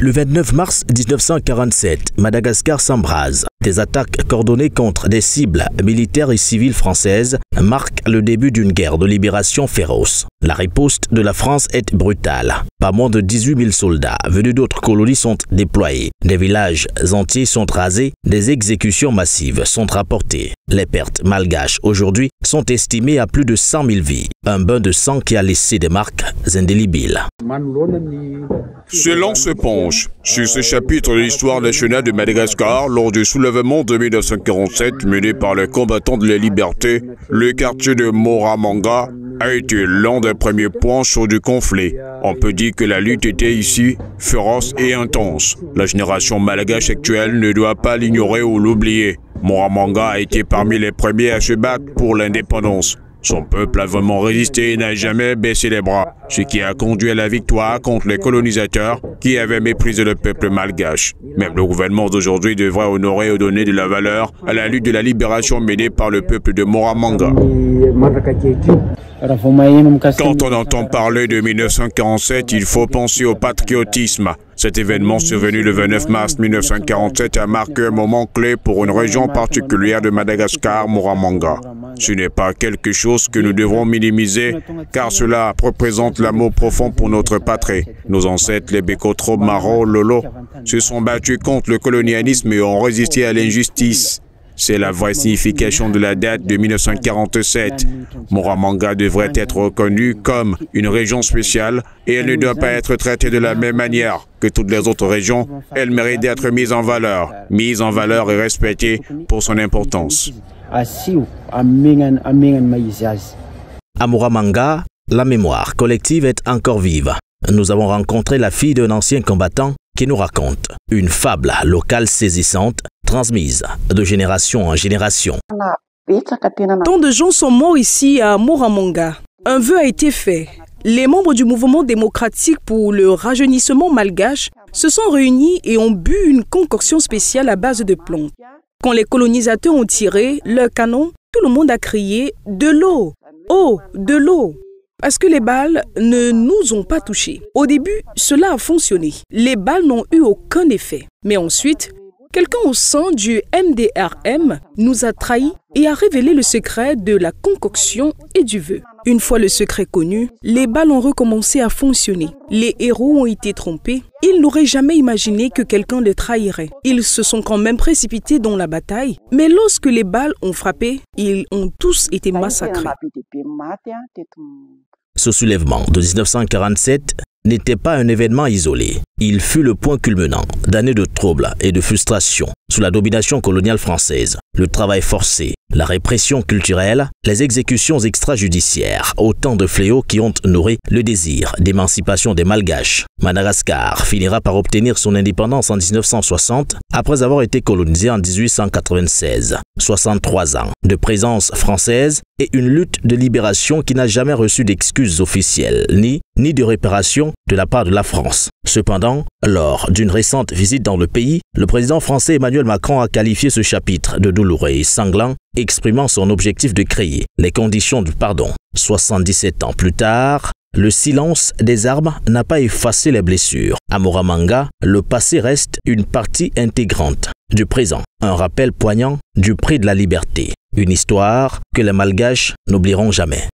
Le 29 mars 1947, Madagascar s'embrase. Des attaques coordonnées contre des cibles militaires et civiles françaises marquent le début d'une guerre de libération féroce. La riposte de la France est brutale. Pas moins de 18 000 soldats venus d'autres colonies sont déployés. Des villages entiers sont rasés, des exécutions massives sont rapportées. Les pertes malgaches aujourd'hui sont estimées à plus de 100 000 vies. Un bain de sang qui a laissé des marques indélébiles. Selon se penche sur ce chapitre de l'histoire nationale de Madagascar, lors du soulèvement de 1947 mené par les combattants de la liberté, le quartier de Moramanga a été l'un des premiers points chauds du conflit. On peut dire que la lutte était ici féroce et intense. La génération malgache actuelle ne doit pas l'ignorer ou l'oublier. Moramanga a été parmi les premiers à se battre pour l'indépendance. Son peuple a vraiment résisté et n'a jamais baissé les bras, ce qui a conduit à la victoire contre les colonisateurs qui avaient méprisé le peuple malgache. Même le gouvernement d'aujourd'hui devrait honorer et donner de la valeur à la lutte de la libération menée par le peuple de Moramanga. Quand on entend parler de 1947, il faut penser au patriotisme. Cet événement survenu le 29 mars 1947 a marqué un moment clé pour une région particulière de Madagascar, Moramanga. Ce n'est pas quelque chose que nous devrons minimiser, car cela représente l'amour profond pour notre patrie. Nos ancêtres, les Bekotro, Maro, Lolo, se sont battus contre le colonialisme et ont résisté à l'injustice. C'est la vraie signification de la date de 1947. Moramanga devrait être reconnue comme une région spéciale et elle ne doit pas être traitée de la même manière que toutes les autres régions. Elle mérite d'être mise en valeur et respectée pour son importance. À Moramanga, la mémoire collective est encore vive. Nous avons rencontré la fille d'un ancien combattant qui nous raconte une fable locale saisissante, transmise de génération en génération. Tant de gens sont morts ici à Moramanga. Un vœu a été fait. Les membres du mouvement démocratique pour le rajeunissement malgache se sont réunis et ont bu une concoction spéciale à base de plomb. Quand les colonisateurs ont tiré leur canon, tout le monde a crié « de l'eau, oh, de l'eau ». Parce que les balles ne nous ont pas touchés. Au début, cela a fonctionné. Les balles n'ont eu aucun effet. Mais ensuite, quelqu'un au sein du MDRM nous a trahis et a révélé le secret de la concoction et du vœu. Une fois le secret connu, les balles ont recommencé à fonctionner. Les héros ont été trompés. Ils n'auraient jamais imaginé que quelqu'un les trahirait. Ils se sont quand même précipités dans la bataille, mais lorsque les balles ont frappé, ils ont tous été massacrés. Ce soulèvement de 1947 n'était pas un événement isolé. Il fut le point culminant d'années de troubles et de frustration sous la domination coloniale française. Le travail forcé, la répression culturelle, les exécutions extrajudiciaires, autant de fléaux qui ont nourri le désir d'émancipation des Malgaches. Madagascar finira par obtenir son indépendance en 1960 après avoir été colonisé en 1896. 63 ans de présence française et une lutte de libération qui n'a jamais reçu d'excuses officielles ni de réparation de la part de la France. Cependant, lors d'une récente visite dans le pays, le président français Emmanuel Macron a qualifié ce chapitre de douloureux et sanglant, exprimant son objectif de créer les conditions du pardon. 77 ans plus tard, le silence des armes n'a pas effacé les blessures. À Moramanga, le passé reste une partie intégrante du présent, un rappel poignant du prix de la liberté. Une histoire que les Malgaches n'oublieront jamais.